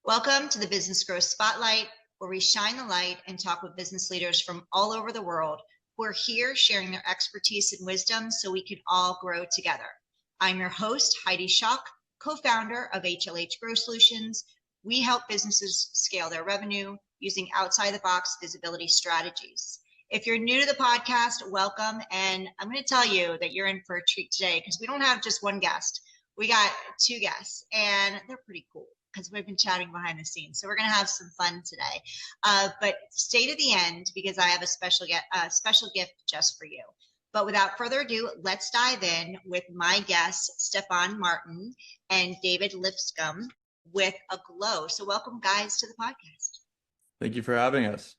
Welcome to the Business Growth Spotlight, where we shine the light and talk with business leaders from all over the world who are here sharing their expertise and wisdom so we can all grow together. I'm your host, Heidi Schalk, co-founder of HLH Growth Solutions. We help businesses scale their revenue using outside-the-box visibility strategies. If you're new to the podcast, welcome. And I'm going to tell you that you're in for a treat today because we don't have just one guest. We got two guests, and they're pretty cool because we've been chatting behind the scenes. So we're going to have some fun today. But stay to the end because I have a special gift just for you. But without further ado, let's dive in with my guests, Stefan Martin and David Lipscomb with Aglow. So welcome, guys, to the podcast. Thank you for having us.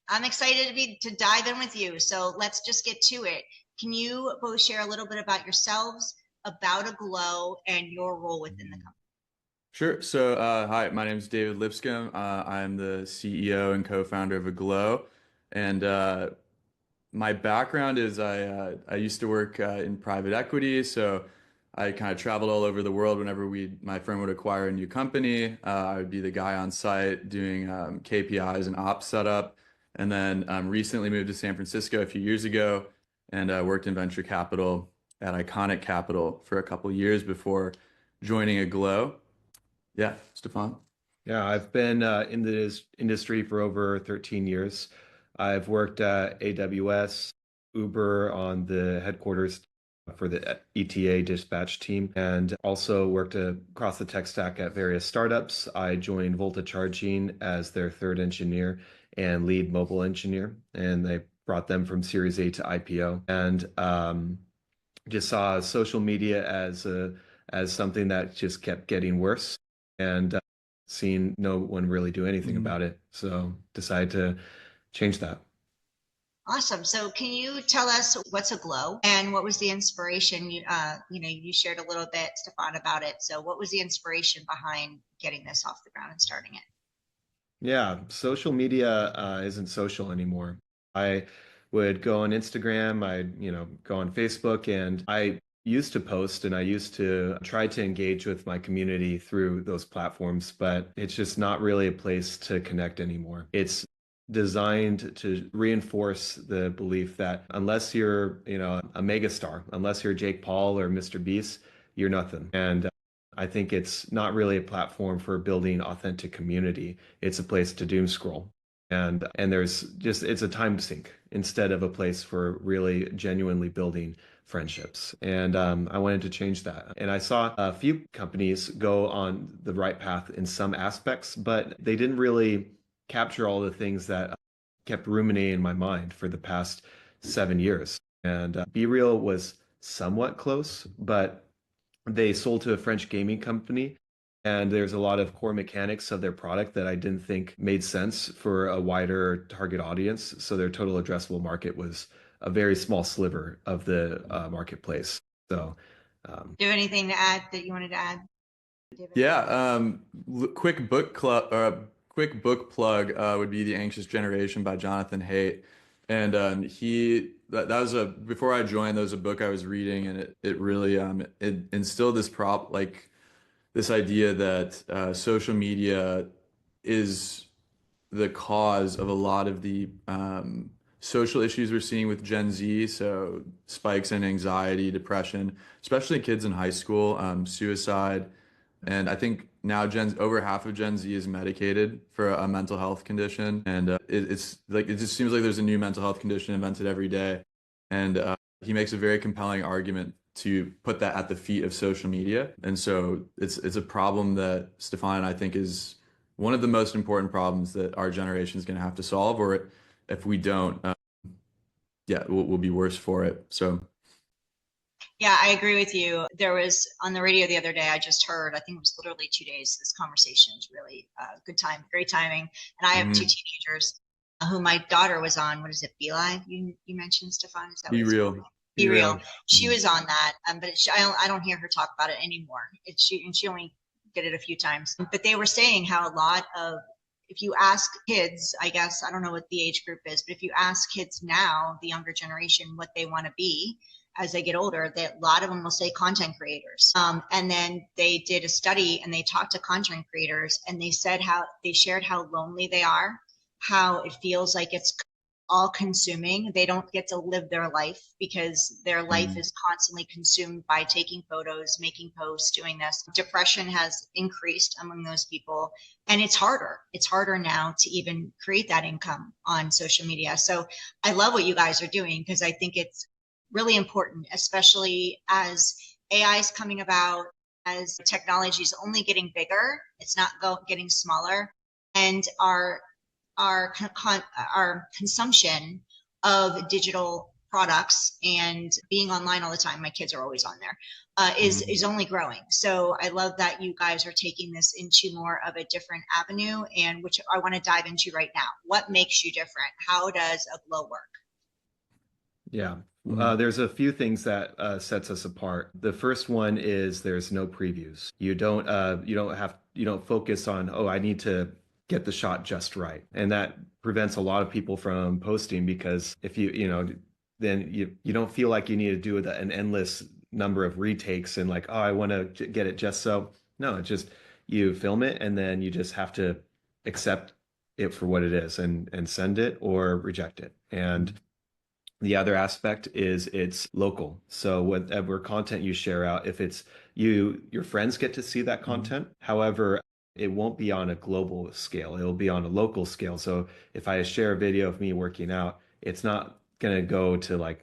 I'm excited to dive in with you. So let's just get to it. Can you both share a little bit about yourselves, about Aglow, and your role within the company? Sure. So, hi, my name is David Lipscomb. I'm the CEO and co-founder of Aglow. And my background is I used to work in private equity. So I kind of traveled all over the world whenever my firm would acquire a new company. I would be the guy on site doing KPIs and ops setup. And then recently moved to San Francisco a few years ago and worked in venture capital at Iconic Capital for a couple of years before joining Aglow. Yeah, Stefan. Yeah, I've been in this industry for over 13 years. I've worked at AWS, Uber on the headquarters for the ETA dispatch team, and also worked across the tech stack at various startups. I joined Volta Charging as their third engineer and lead mobile engineer, and they brought them from Series A to IPO. And just saw social media as something that just kept getting worse, and seeing no one really do anything about it. So decided to change that. Awesome. So can you tell us what's Aglow and what was the inspiration? You shared a little bit, Stefan, about it. So what was the inspiration behind getting this off the ground and starting it? Yeah, social media isn't social anymore. I would go on Instagram, I'd go on Facebook, and I used to post and I used to try to engage with my community through those platforms, but it's just not really a place to connect anymore. It's designed to reinforce the belief that unless you're, a megastar, unless you're Jake Paul or Mr. Beast, you're nothing. And I think it's not really a platform for building authentic community. It's a place to doom scroll. And it's a time sink instead of a place for really genuinely building friendships. And I wanted to change that. And I saw a few companies go on the right path in some aspects, but they didn't really capture all the things that kept ruminating in my mind for the past 7 years. And Be Real was somewhat close, but they sold to a French gaming company. And there's a lot of core mechanics of their product that I didn't think made sense for a wider target audience. So their total addressable market was a very small sliver of the marketplace. So, do you have anything to add that you wanted to add, David? Yeah, quick book plug would be The Anxious Generation by Jonathan Haidt. And that was before I joined, there was a book I was reading, and it really it instilled this idea that social media is the cause of a lot of the social issues we're seeing with Gen Z. So spikes in anxiety, depression, especially kids in high school, suicide. And I think now over half of Gen Z is medicated for a mental health condition. And it just seems like there's a new mental health condition invented every day. And he makes a very compelling argument to put that at the feet of social media. And so it's a problem that Stefan and I think is one of the most important problems that our generation is going to have to solve, or if we don't, we'll be worse for it. So. Yeah, I agree with you. There was on the radio the other day, I just heard, I think it was literally 2 days, this conversation is really good time, great timing. And I have two teenagers who my daughter was on, what is it, Be Live? You mentioned, Stefan? Is that Be Real. Be Real. She was on that, but I don't hear her talk about it anymore. She only did it a few times. But they were saying how a lot of, if you ask kids, I guess, I don't know what the age group is, but if you ask kids now, the younger generation, what they want to be, as they get older, that a lot of them will say content creators. And then they did a study and they talked to content creators and they said how they shared how lonely they are, how it feels like it's all consuming. They don't get to live their life because their life is constantly consumed by taking photos, making posts, doing this. Depression has increased among those people. And it's harder. It's harder now to even create that income on social media. So I love what you guys are doing because I think it's really important, especially as AI is coming about, as technology is only getting bigger. It's not getting smaller. And our consumption of digital products and being online all the time, my kids are always on there, is only growing. So I love that you guys are taking this into more of a different avenue, and which I want to dive into right now. What makes you different? How does Aglow work? Yeah, there's a few things that sets us apart. The first one is there's no previews. You don't focus on, oh, I need to get the shot just right. And that prevents a lot of people from posting, because if then you don't feel like you need to do an endless number of retakes and like, oh, I want to get it just so. No, it's just you film it and then you just have to accept it for what it is and send it or reject it. And the other aspect is it's local. So whatever content you share out, if it's your friends get to see that content. However, it won't be on a global scale. It'll be on a local scale. So if I share a video of me working out, it's not going to go to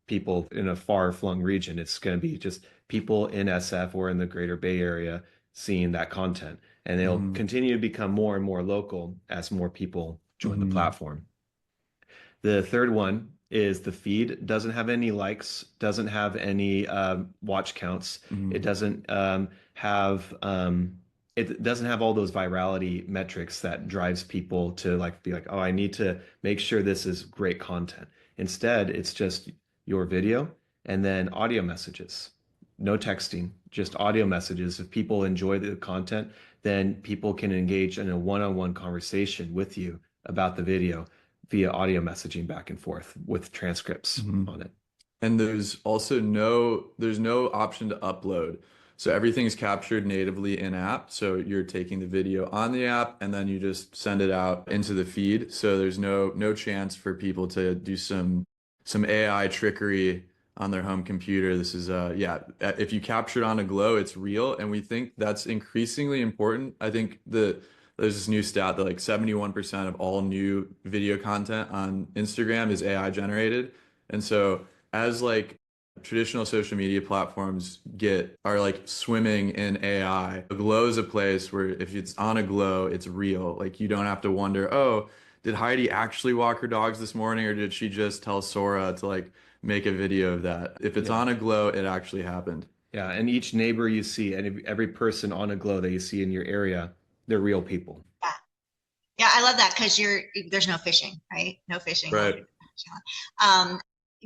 people in a far-flung region. It's going to be just people in SF or in the greater Bay Area seeing that content. And it'll continue to become more and more local as more people join the platform. The third one is the feed doesn't have any likes, doesn't have any watch counts. It doesn't have all those virality metrics that drives people to be like, oh, I need to make sure this is great content. Instead, it's just your video and then audio messages. No texting, just audio messages. If people enjoy the content, then people can engage in a one-on-one conversation with you about the video via audio messaging back and forth with transcripts on it. And there's also no option to upload. So everything's captured natively in app. So you're taking the video on the app and then you just send it out into the feed. So there's no chance for people to do some AI trickery on their home computer. This is if you capture it on Aglow, it's real. And we think that's increasingly important. I think there's this new stat that 71% of all new video content on Instagram is AI generated. And so as traditional social media platforms are swimming in AI, Aglow is a place where if it's on Aglow, it's real. You don't have to wonder, oh, did Heidi actually walk her dogs this morning, or did she just tell Sora to make a video of that? If it's on Aglow, it actually happened. Yeah, and each neighbor you see and every person on Aglow that you see in your area, they're real people. Yeah, I love that because there's no fishing, right? No fishing. Right.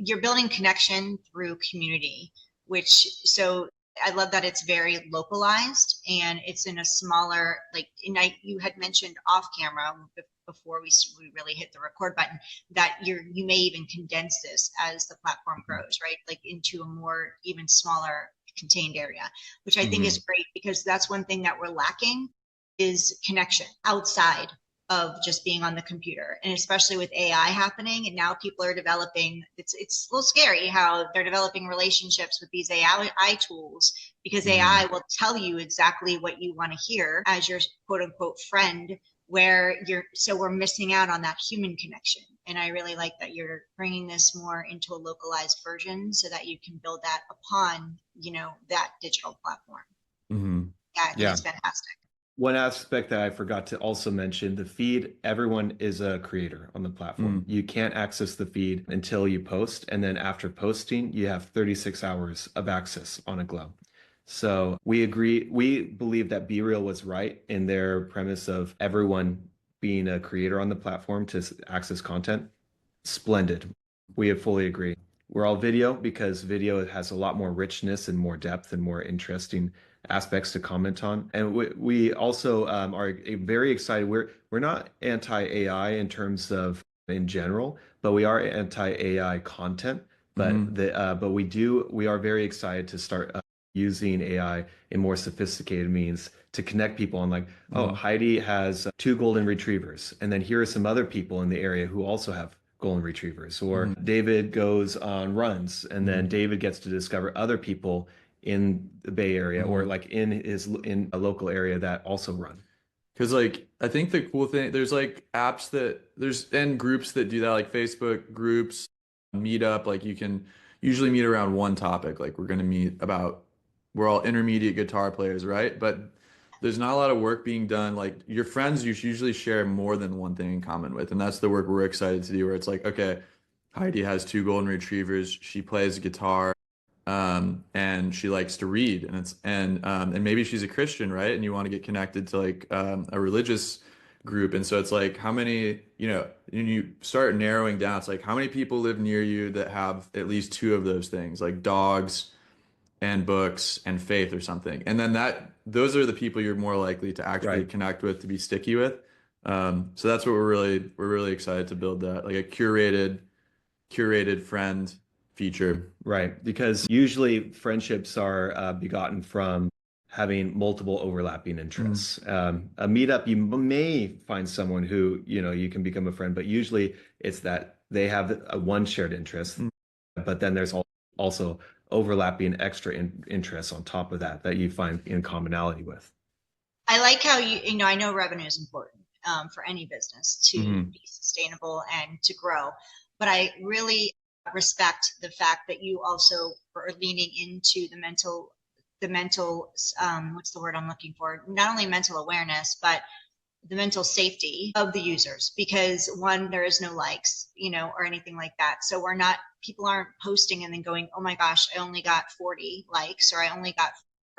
You're building connection through community, so I love that it's very localized and it's in a smaller, you had mentioned off camera before we really hit the record button, that you may even condense this as the platform grows, right? Into a more even smaller contained area, which I think is great, because that's one thing that we're lacking is connection outside of just being on the computer. And especially with AI happening, and now people are developing, it's a little scary how they're developing relationships with these AI tools, because AI will tell you exactly what you want to hear as your quote unquote friend, we're missing out on that human connection. And I really like that you're bringing this more into a localized version so that you can build that upon, that digital platform. Yeah, I think it's fantastic. One aspect that I forgot to also mention, the feed, everyone is a creator on the platform. You can't access the feed until you post. And then after posting, you have 36 hours of access on Aglow. So we believe that BeReal was right in their premise of everyone being a creator on the platform to access content. Splendid. We have fully agree. We're all video because video has a lot more richness and more depth and more interesting aspects to comment on. And we also are very excited. We're not anti-AI in terms of in general, but we are anti-AI content but Mhm. we are very excited to start using AI in more sophisticated means to connect people on, like, oh, Mhm. Heidi has two golden retrievers, and then here are some other people in the area who also have golden retrievers. Or Mhm. David goes on runs, and then Mhm. David gets to discover other people in the Bay Area or Mhm. like in a local area that also run. Because like I think the cool thing, there's like apps that there's and groups that do that, like Facebook groups, Meetup. Like you can usually meet around one topic. Like we're all intermediate guitar players, right? But there's not a lot of work being done. Like your friends, you usually share more than one thing in common with, and that's the work we're excited to do. Where it's like, okay, Heidi has two golden retrievers. She plays guitar, and she likes to read, and maybe she's a Christian, right? And you want to get connected to like a religious group, and so it's like how many, you start narrowing down. It's like how many people live near you that have at least two of those things, like dogs and books and faith or something, and then those are the people you're more likely to actually Right. connect with, to be sticky with. So that's what we're really excited to build, that like a curated friend feature. Right, because usually friendships are begotten from having multiple overlapping Mhm. interests. A meetup, you may find someone who, you can become a friend, but usually it's that they have one shared interest, but then there's also overlapping extra interests on top of that you find in commonality with. I like how I know revenue is important for any business to Mhm. be sustainable and to grow, but I really respect the fact that you also are leaning into the mental, what's the word I'm looking for? Not only mental awareness, but the mental safety of the users, because one, there is no likes, or anything like that. So people aren't posting and then going, oh my gosh, I only got 40 likes, or I only got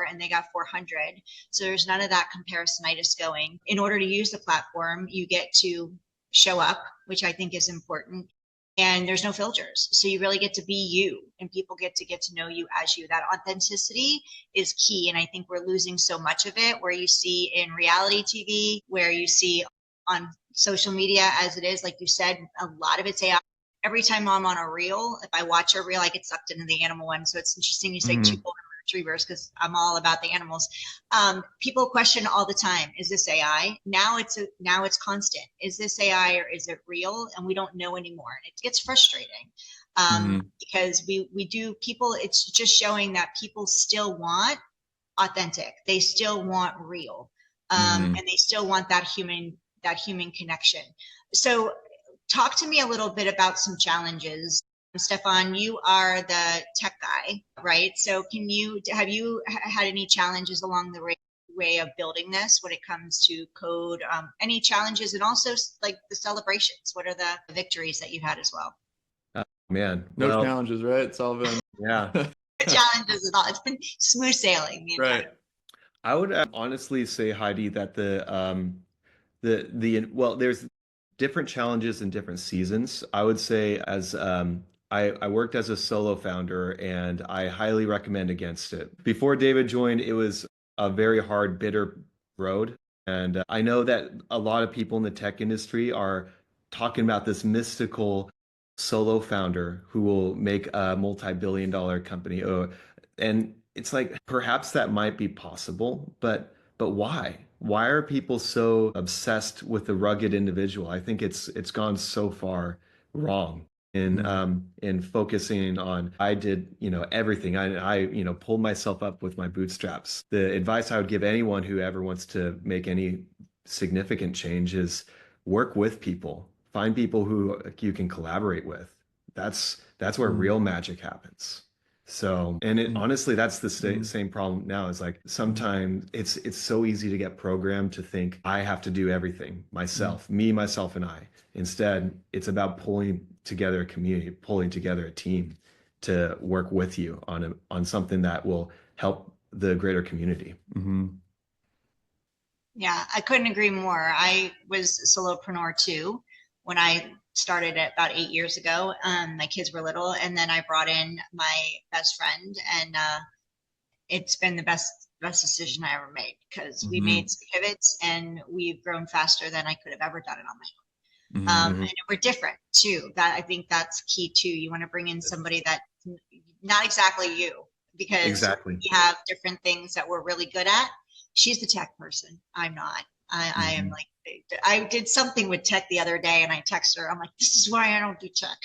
and they got 400. So there's none of that comparisonitis going. In order to use the platform, you get to show up, which I think is important. And there's no filters. So you really get to be you, and people get to know you as you. That authenticity is key. And I think we're losing so much of it, where you see in reality TV, where you see on social media as it is, like you said, a lot of it's AI. Every time I'm on a reel, if I watch a reel, I get sucked into the animal one. So it's interesting you say two Mhm. golden retrievers, because I'm all about the animals. People question all the time, is this AI? Now it's constant. Is this AI or is it real? And we don't know anymore. And it gets frustrating Mhm. because we do people, it's just showing that people still want authentic. They still want real. Mhm. And they still want that human connection. So talk to me a little bit about some challenges. Stefan, you are the tech guy, right? So have you had any challenges along the way of building this when it comes to code? Any challenges, and also like the celebrations? What are the victories that you've had as well? Man, No well, challenges, right? It's all been yeah. Challenges at all. It's been smooth sailing the entire. right. I would honestly say, Heidi, that well, there's different challenges in different seasons. I would say, as I worked as a solo founder, and I highly recommend against it. Before David joined, it was a very hard, bitter road. And I know that a lot of people in the tech industry are talking about this mystical solo founder who will make a multi-billion-dollar company. And it's like perhaps that might be possible, but why? Why are people so obsessed with the rugged individual? I think it's gone so far wrong Mhm. in focusing on I did, everything. I pulled myself up with my bootstraps. The advice I would give anyone who ever wants to make any significant change is work with people. Find people who you can collaborate with. That's where Mhm. real magic happens. So, and it Mhm. honestly, that's the Mhm. same problem now. Is like Mhm. sometimes it's so easy to get programmed to think I have to do everything Mhm. myself, me, myself, and I. Instead, it's about pulling together a community, pulling together a team to work with you on something that will help the greater community. Mhm. Yeah, I couldn't agree more. I was a solopreneur too when I started it about 8 years ago. My kids were little, and then I brought in my best friend, and it's been the best decision I ever made, because we made Mhm. some pivots and we've grown faster than I could have ever done it on my own. Mhm. Mhm. And we're different too. That I think that's key too. You want to bring in somebody that not exactly you, because Exactly. we have different things that we're really good at. She's the tech person. I'm not. I am like, I did something with tech the other day and I texted her. I'm like, this is why I don't do tech.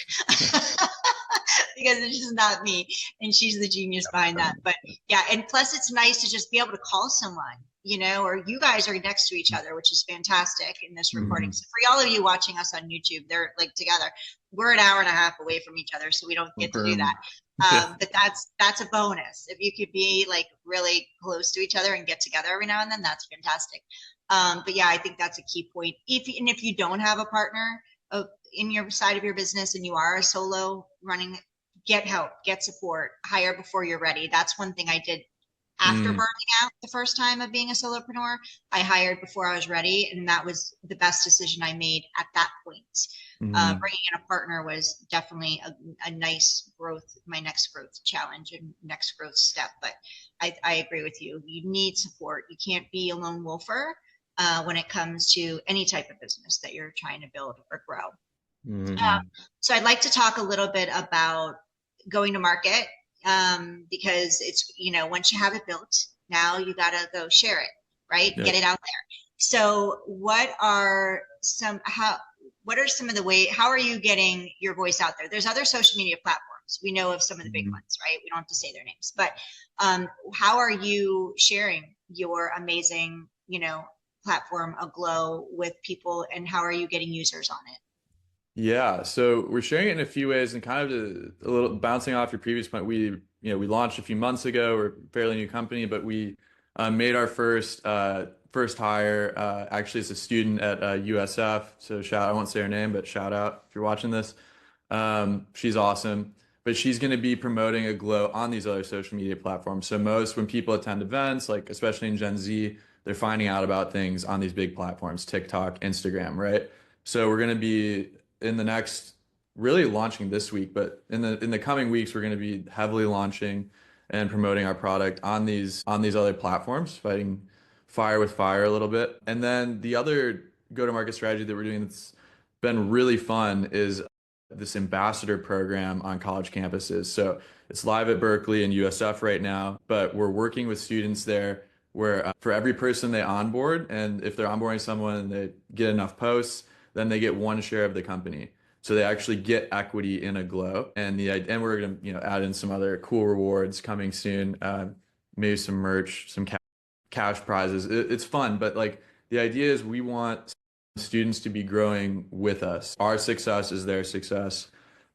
Because it's just not me. And she's the genius behind that. But yeah, and plus it's nice to just be able to call someone, or you guys are next to each other, which is fantastic in this recording. So for all of you watching us on YouTube, they're like together. We're an hour and a half away from each other, so we don't get to do that. But that's a bonus. If you could be like really close to each other and get together every now and then, that's fantastic. But yeah, I think that's a key point. If you don't have a partner in your side of your business and you are a solo running, get help, get support, hire before you're ready. That's one thing I did after burning out the first time of being a solopreneur. I hired before I was ready, and that was the best decision I made at that point. Bringing in a partner was definitely a nice growth, my next growth challenge and next growth step. But I agree with you. You need support. You can't be a lone wolfer when it comes to any type of business that you're trying to build or grow. So I'd like to talk a little bit about going to market, because it's, once you have it built, now you got to go share it, right? Yeah. Get it out there. So what are some of the ways, how are you getting your voice out there? There's other social media platforms. We know of some of the big ones, right? We don't have to say their names, but how are you sharing your amazing, platform, Aglow, with people, and how are you getting users on it? Yeah, so we're sharing it in a few ways, and kind of a little bouncing off your previous point. We launched a few months ago. We're a fairly new company, but we made our first hire. Actually, it's a student at USF. So I won't say her name, but shout out if you're watching this. She's awesome, but she's going to be promoting Aglow on these other social media platforms. So when people attend events, like especially in Gen Z, they're finding out about things on these big platforms, TikTok, Instagram, right? So we're going to be in the next, really launching this week, but in the coming weeks, we're going to be heavily launching and promoting our product on these other platforms, fighting fire with fire a little bit. And then the other go-to-market strategy that we're doing that's been really fun is this ambassador program on college campuses. So it's live at Berkeley and USF right now, but we're working with students there where for every person they onboard, and if they're onboarding someone and they get enough posts, then they get one share of the company. So they actually get equity in Aglow, and we're gonna add in some other cool rewards coming soon, maybe some merch, some cash prizes. It's fun, but like the idea is we want students to be growing with us. Our success is their success,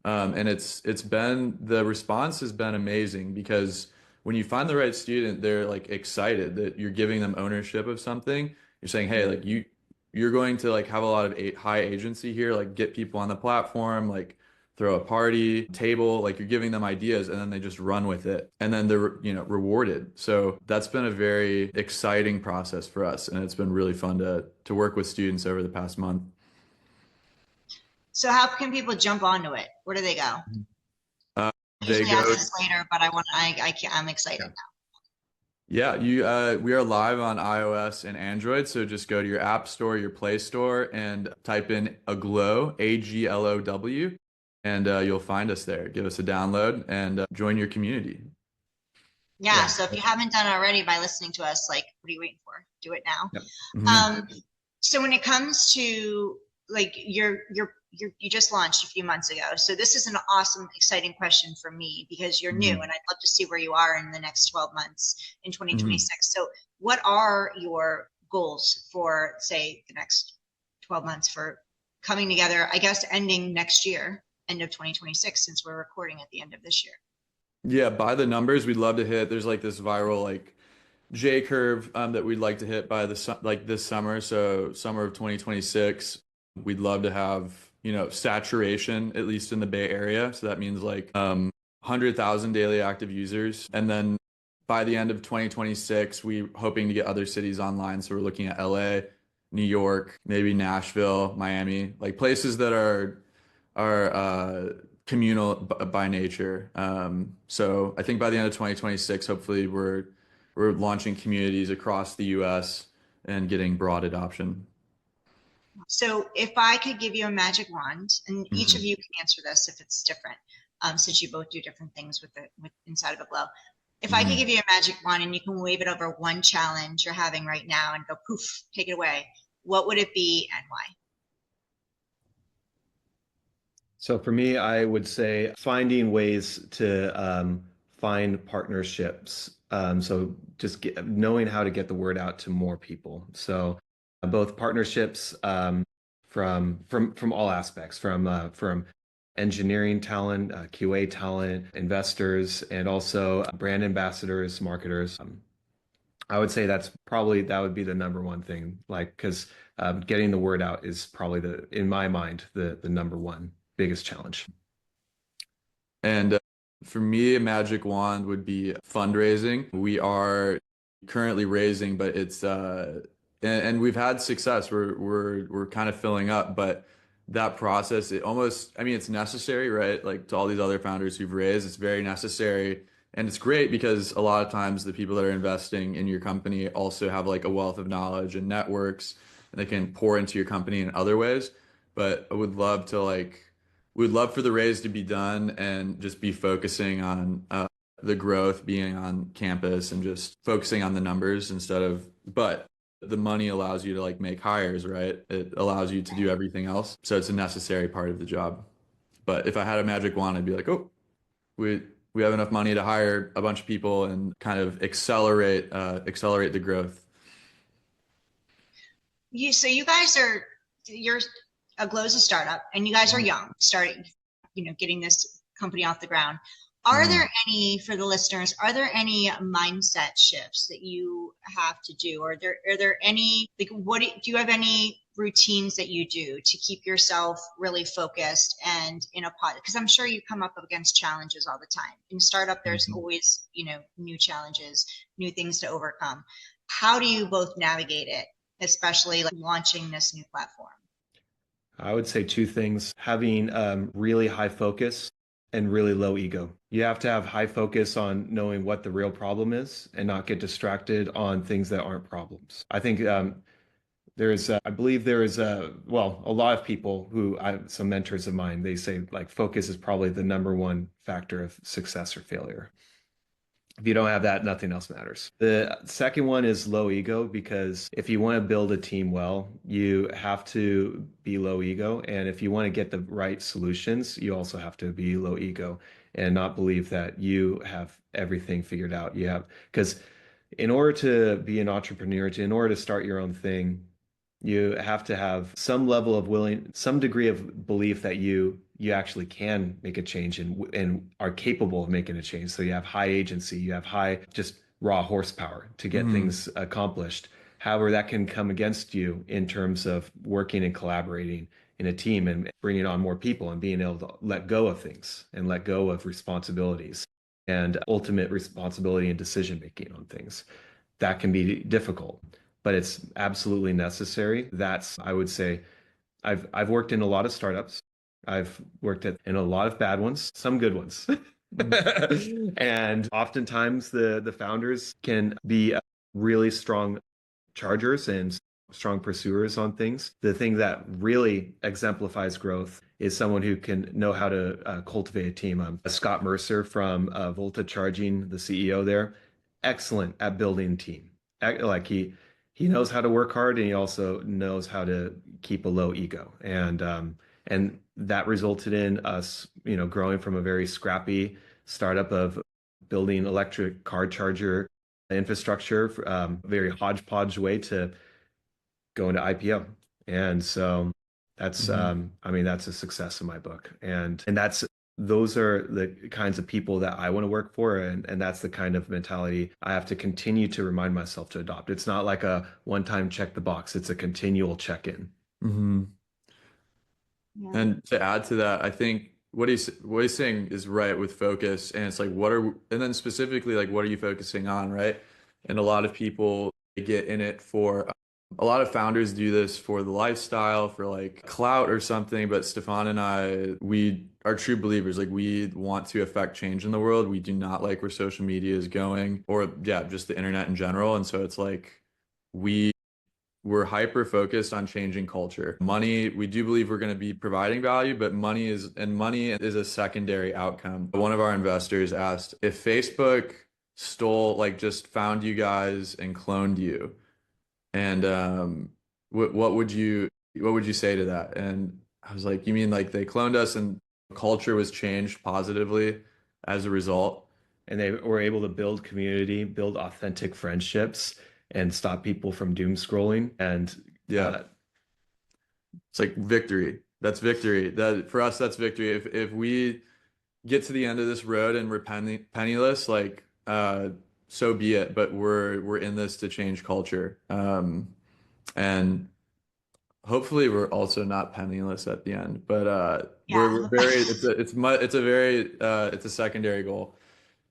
and the response has been amazing, because when you find the right student, they're like excited that you're giving them ownership of something. You're saying, hey, like you're going to like have a lot of high agency here, like get people on the platform, like throw a party table, like you're giving them ideas, and then they just run with it, and then they're rewarded. So that's been a very exciting process for us, and it's been really fun to work with students over the past month. So how can people jump onto it? Where do they go? They usually go ask this later, but I'm excited now. Yeah, we are live on iOS and Android, so just go to your App Store, your Play Store, and type in Aglow, Aglow, and you'll find us there. Give us a download and join your community. Yeah, so if you haven't done it already by listening to us, like, what are you waiting for? Do it now. Yep. So when it comes to like you just launched a few months ago. So this is an awesome, exciting question for me, because you're new, and I'd love to see where you are in the next 12 months in 2026. So what are your goals for, say, the next 12 months for coming together, I guess, ending next year, end of 2026, since we're recording at the end of this year? Yeah, by the numbers, we'd love to hit. There's like this viral like J curve that we'd like to hit by this summer. So summer of 2026, we'd love to have saturation, at least in the Bay Area. So that means like 100,000 daily active users, and then by the end of 2026, we're hoping to get other cities online. So we're looking at LA, New York, maybe Nashville, Miami, like places that are communal by nature. So I think by the end of 2026, hopefully we're launching communities across the US and getting broad adoption. So if I could give you a magic wand, and each of you can answer this if it's different, since you both do different things with inside of Aglow. If I could give you a magic wand and you can wave it over one challenge you're having right now and go poof, take it away, what would it be and why? So for me, I would say finding ways to find partnerships. So just knowing how to get the word out to more people. So both partnerships from all aspects, from engineering talent, QA talent, investors, and also brand ambassadors, marketers. I would say that would be the number one thing, like, because getting the word out is probably in my mind, the number one biggest challenge. And for me, a magic wand would be fundraising. We are currently raising, but it's and we've had success. We're kind of filling up, but that process, I mean, it's necessary, right? Like to all these other founders who've raised, it's very necessary. And it's great because a lot of times the people that are investing in your company also have like a wealth of knowledge and networks, and they can pour into your company in other ways. But I would love to we'd love for the raise to be done and just be focusing on the growth, being on campus and just focusing on the numbers but the money allows you to like make hires, right? It allows you to do everything else. So it's a necessary part of the job. But if I had a magic wand, I'd be like, oh, we have enough money to hire a bunch of people and kind of accelerate the growth. So you guys you're Aglow's a startup, and you guys are young, starting, getting this company off the ground. Are there any, for the listeners, are there any mindset shifts that you have to do? Or are there any, like, do you have any routines that you do to keep yourself really focused and in a pot? Because I'm sure you come up against challenges all the time. In startup, there's always, new challenges, new things to overcome. How do you both navigate it, especially like launching this new platform? I would say two things: having really high focus and really low ego. You have to have high focus on knowing what the real problem is and not get distracted on things that aren't problems. I think I believe there is a lot of people some mentors of mine, they say like focus is probably the number one factor of success or failure. If you don't have that, nothing else matters. The second one is low ego, because if you want to build a team well, you have to be low ego. And if you want to get the right solutions, you also have to be low ego and not believe that you have everything figured out. Because in order to be an entrepreneur, in order to start your own thing, you have to have some level of some degree of belief that you actually can make a change and are capable of making a change. So you have high agency, you have high just raw horsepower to get things accomplished. However, that can come against you in terms of working and collaborating in a team and bringing on more people and being able to let go of things and let go of responsibilities and ultimate responsibility and decision making on things. That can be difficult, but it's absolutely necessary. I would say, I've worked in a lot of startups. I've worked in a lot of bad ones, some good ones. And oftentimes the founders can be really strong chargers and strong pursuers on things. The thing that really exemplifies growth is someone who can know how to cultivate a team. Scott Mercer from Volta Charging, the CEO there, excellent at building a team. Like he knows how to work hard, and he also knows how to keep a low ego. And that resulted in us, growing from a very scrappy startup of building electric car charger infrastructure, very hodgepodge way, to go into IPO. And so that's, that's a success in my book. And those are the kinds of people that I want to work for. And that's the kind of mentality I have to continue to remind myself to adopt. It's not like a one-time check the box. It's a continual check-in. Yeah. And to add to that, I think what he's saying is right with focus. And it's like, and then specifically, like, what are you focusing on, right? And a lot of people get in it a lot of founders do this for the lifestyle, for like clout or something. But Stefan and I, we are true believers. Like, we want to affect change in the world. We do not like where social media is going, or just the internet in general. And so it's like, we we're hyper focused on changing culture. Money, we do believe we're going to be providing value, but money is a secondary outcome. One of our investors asked if Facebook stole, like just found you guys and cloned you, and what would you say to that? And I was like, you mean like they cloned us and culture was changed positively as a result? And they were able to build community, build authentic friendships, and stop people from doom scrolling. And Yeah. It's like victory. That's victory. That for us, that's victory. If we get to the end of this road and we're penniless, like so be it. But we're in this to change culture. And hopefully we're also not penniless at the end. But we're very it's a secondary goal.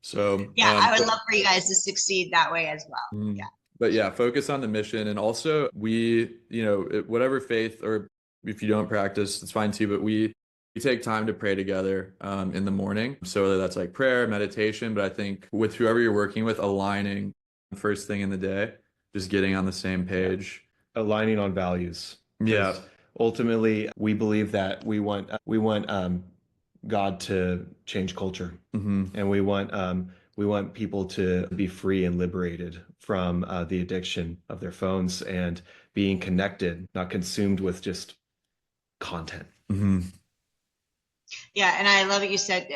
So yeah, I would love for you guys to succeed that way as well. Yeah. But yeah, focus on the mission. And also whatever faith, or if you don't practice, it's fine too, but we take time to pray together in the morning. So whether that's like prayer, meditation, but I think with whoever you're working with, aligning first thing in the day, just getting on the same page. Aligning on values. Yeah. Ultimately, we believe that we want God to change culture, and we want people to be free and liberated from the addiction of their phones and being connected, not consumed with just content. Yeah, and I love what you said.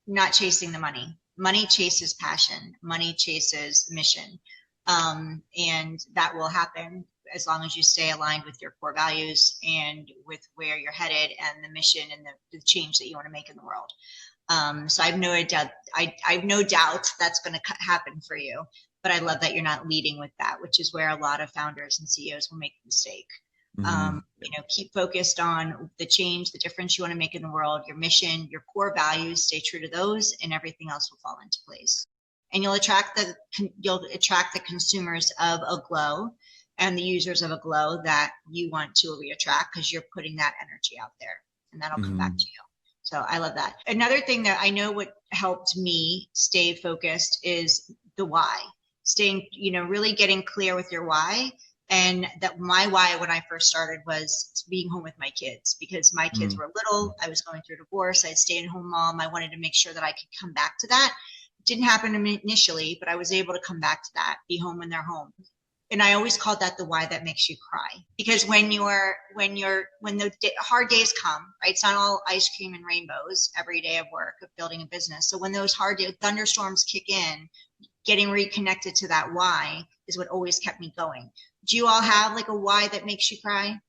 Not chasing the money. Money chases passion. Money chases mission, and that will happen as long as you stay aligned with your core values and with where you're headed and the mission and the change that you want to make in the world. So I have no doubt. I have no doubt that's going to happen for you. But I love that you're not leading with that, which is where a lot of founders and CEOs will make the mistake. Keep focused on the change, the difference you want to make in the world, your mission, your core values. Stay true to those, and everything else will fall into place. And you'll attract the consumers of Aglow and the users of Aglow that you want to attract, because you're putting that energy out there, and that'll come back to you. So I love that. Another thing that I know what helped me stay focused is the why. Staying, really getting clear with your why. And that my why when I first started was being home with my kids, because my kids were little. I was going through a divorce. I had stay-at-home mom. I wanted to make sure that I could come back to that. It didn't happen to me initially, but I was able to come back to that, be home when they're home. And I always called that the why that makes you cry, because when the hard days come, right? It's not all ice cream and rainbows every day of work, of building a business. So when those hard thunderstorms kick in, getting reconnected to that why is what always kept me going. Do you all have like a why that makes you cry?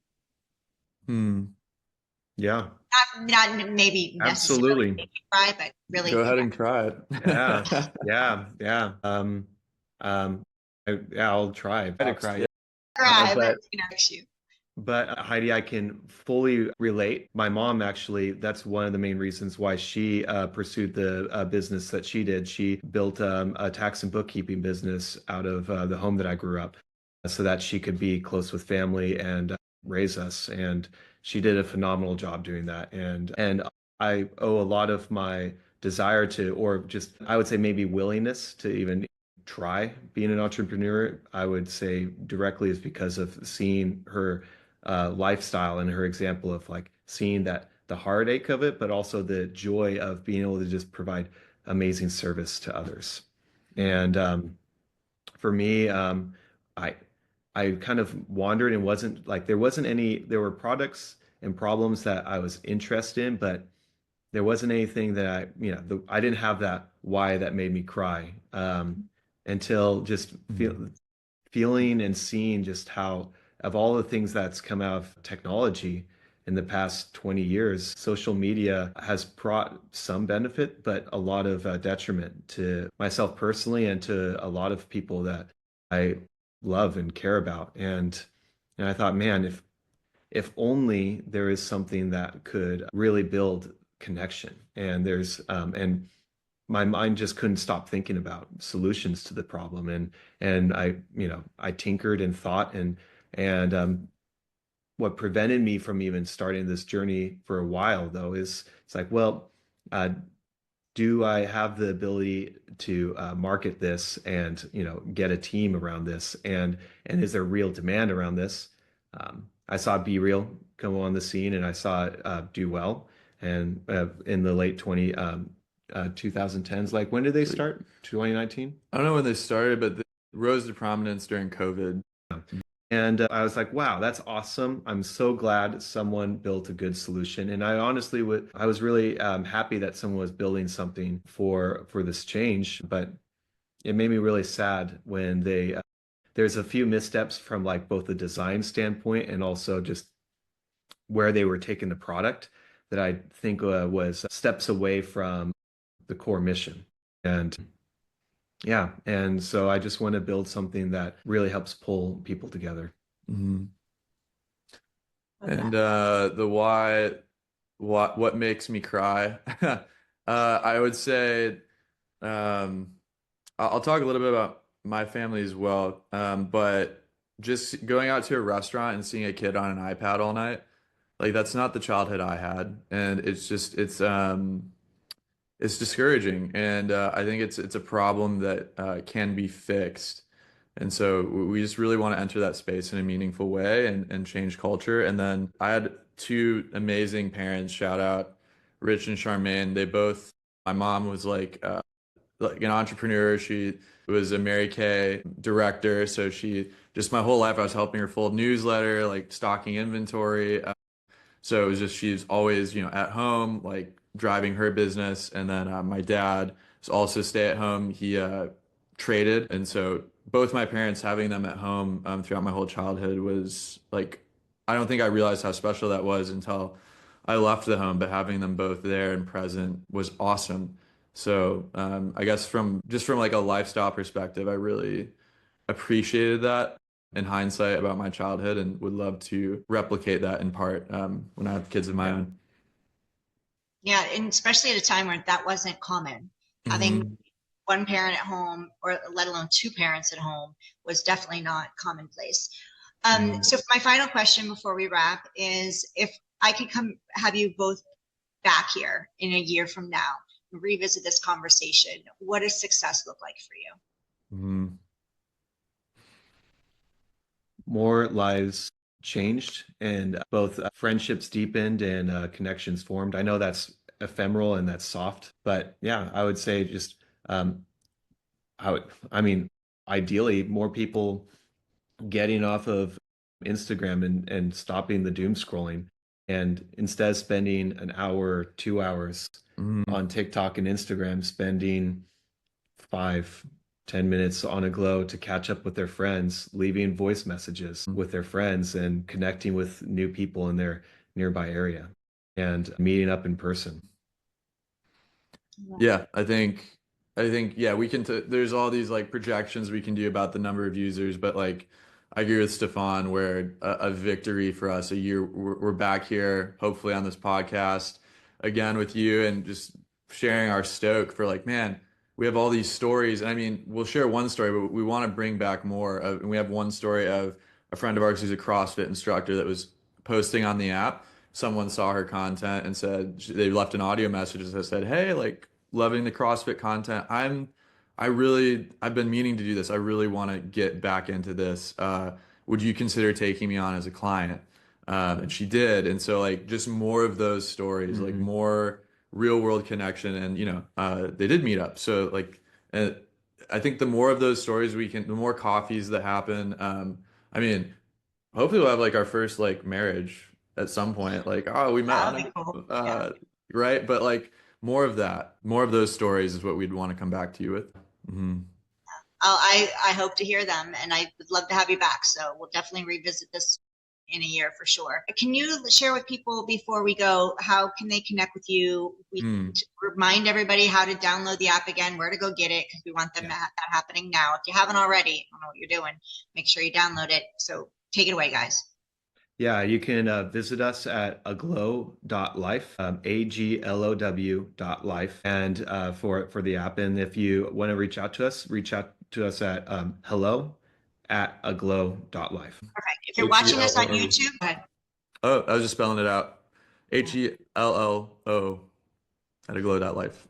Yeah. Not maybe absolutely make you cry, but really go ahead and cry it. Yeah. I'll try. To cry. Cry, But Heidi, I can fully relate. My mom, actually, that's one of the main reasons why she pursued the business that she did. She built a tax and bookkeeping business out of the home that I grew up, so that she could be close with family and raise us. And she did a phenomenal job doing that. And I owe a lot of my desire to, or just, I would say maybe willingness to even try being an entrepreneur, I would say directly is because of seeing her lifestyle and her example of like seeing that the heartache of it, but also the joy of being able to just provide amazing service to others. And for me, I kind of wandered and wasn't like, there were products and problems that I was interested in, but there wasn't anything that I didn't have that why that made me cry until just feeling and seeing just how, of all the things that's come out of technology in the past 20 years, social media has brought some benefit, but a lot of detriment to myself personally and to a lot of people that I love and care about. And I thought, man, if only there is something that could really build connection. And and my mind just couldn't stop thinking about solutions to the problem. And I tinkered and thought, and what prevented me from even starting this journey for a while though is it's like, well, do I have the ability to market this and get a team around this, and is there real demand around this? I saw Be Real come on the scene, and I saw it do well, and in the late 2010s. Like, when did they start? 2019? I don't know when they started, but they rose to prominence during COVID. And I was like, wow, that's awesome. I'm so glad someone built a good solution. And I honestly I was really happy that someone was building something for this change. But it made me really sad when there's a few missteps from like both the design standpoint and also just where they were taking the product that I think was steps away from the core mission. And yeah, and so I just want to build something that really helps pull people together. Mm-hmm. And the why, what makes me cry? I would say, I'll talk a little bit about my family as well. But just going out to a restaurant and seeing a kid on an iPad all night, like that's not the childhood I had, and it's discouraging, and I think it's a problem that can be fixed. And so we just really want to enter that space in a meaningful way and change culture. And then I had two amazing parents, shout out Rich and Charmaine. My mom was like an entrepreneur. She was a Mary Kay director. So just my whole life, I was helping her fold newsletter, like stocking inventory. So it was just, she's always, at home, like driving her business. And then my dad was also stay at home. He traded. And so both my parents, having them at home throughout my whole childhood was like, I don't think I realized how special that was until I left the home, but having them both there and present was awesome. So I guess from like a lifestyle perspective, I really appreciated that in hindsight about my childhood and would love to replicate that in part when I have kids of my own. Yeah, and especially at a time where that wasn't common. Having one parent at home, or let alone two parents at home, was definitely not commonplace. So my final question before we wrap is, if I could come have you both back here in a year from now and revisit this conversation, what does success look like for you? Mm-hmm. More lives changed, and both friendships deepened and connections formed. I know that's ephemeral and that's soft, but yeah, I would say just I mean, ideally, more people getting off of Instagram and stopping the doom scrolling, and instead of spending an hour, 2 hours on TikTok and Instagram, spending 5, 10 minutes on Aglow to catch up with their friends, leaving voice messages with their friends, and connecting with new people in their nearby area, and meeting up in person. Yeah, I think yeah, we can there's all these like projections we can do about the number of users, but like I agree with Stefan where a victory for us a year we're back here hopefully on this podcast again with you and just sharing our stoke for like, man, we have all these stories. And I mean, we'll share one story, but we want to bring back more and we have one story of a friend of ours who's a CrossFit instructor that was posting on the app. Someone saw her content and said they left an audio message that said, "Hey, like loving the CrossFit content. I've been meaning to do this. I really want to get back into this. Would you consider taking me on as a client?" And she did. And so like just more of those stories, like more real world connection. And they did meet up. So like I think the more of those stories the more coffees that happen. I mean, hopefully we'll have like our first like marriage at some point. Like, oh, we met on That'd be cool. Yeah. right? But like more of that, more of those stories is what we'd want to come back to you with. Mm-hmm. I hope to hear them, and I would love to have you back. So we'll definitely revisit this in a year for sure. Can you share with people before we go, how can they connect with you? Remind everybody how to download the app again, where to go get it, because we want them to have that happening now. If you haven't already, I don't know what you're doing, make sure you download it. So take it away, guys. Yeah, you can visit us at aglow.life, aglow.life, and for the app. And if you want to reach out to us at hello@aglow.life. Perfect. If you're watching this on YouTube, go ahead. Oh, I was just spelling it out. HELLO at aglow.life.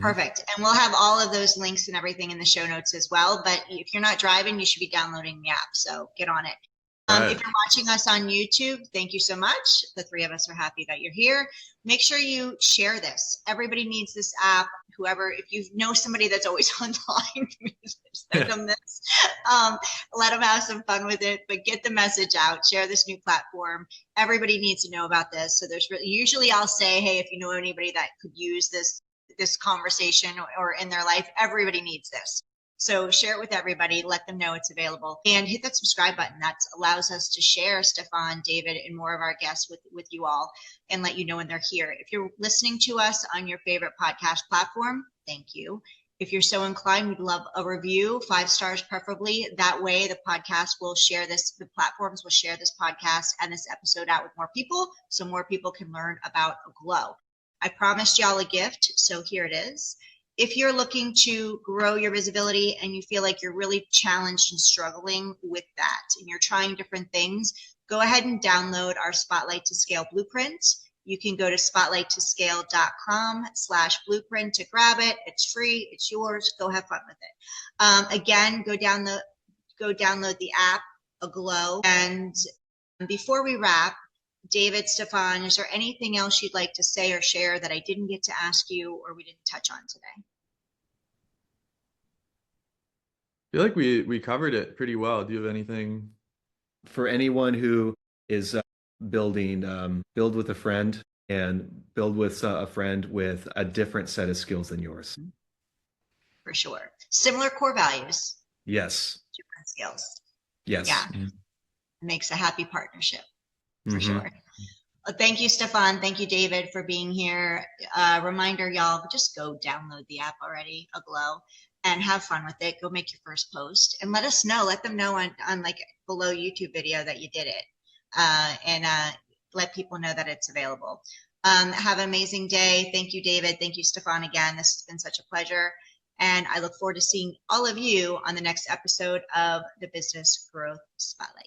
Perfect. And we'll have all of those links and everything in the show notes as well. But if you're not driving, you should be downloading the app. So get on it. Right. If you're watching us on YouTube, thank you so much. The three of us are happy that you're here. Make sure you share this. Everybody needs this app. Whoever, if you know somebody that's always online, send them this. Let them have some fun with it, but get the message out. Share this new platform. Everybody needs to know about this. So there's usually I'll say, hey, if you know anybody that could use this conversation or in their life, everybody needs this. So share it with everybody, let them know it's available, and hit that subscribe button. That allows us to share Stefan, David, and more of our guests with you all and let you know when they're here. If you're listening to us on your favorite podcast platform, thank you. If you're so inclined, we'd love a review, 5 stars preferably. That way the podcast will share this, the platforms will share this podcast and this episode out with more people so more people can learn about Aglow. I promised y'all a gift, so here it is. If you're looking to grow your visibility and you feel like you're really challenged and struggling with that and you're trying different things, go ahead and download our Spotlight to Scale blueprint. You can go to spotlighttoscale.com/blueprint to grab it. It's free. It's yours. Go have fun with it. Again, go download the app, Aglow. And before we wrap, David, Stefan, is there anything else you'd like to say or share that I didn't get to ask you or we didn't touch on today? I feel like we covered it pretty well. Do you have anything? For anyone who is building, build with a friend and build with a friend with a different set of skills than yours. For sure. Similar core values. Yes. Different skills. Yes. Yeah. It makes a happy partnership. For Mm-hmm. sure. Well, thank you, Stefan. Thank you, David, for being here. Reminder, y'all, just go download the app already, Aglow, and have fun with it. Go make your first post and let us know. Let them know on like below YouTube video that you did it, and let people know that it's available. Have an amazing day. Thank you, David. Thank you, Stefan, again. This has been such a pleasure. And I look forward to seeing all of you on the next episode of the Business Growth Spotlight.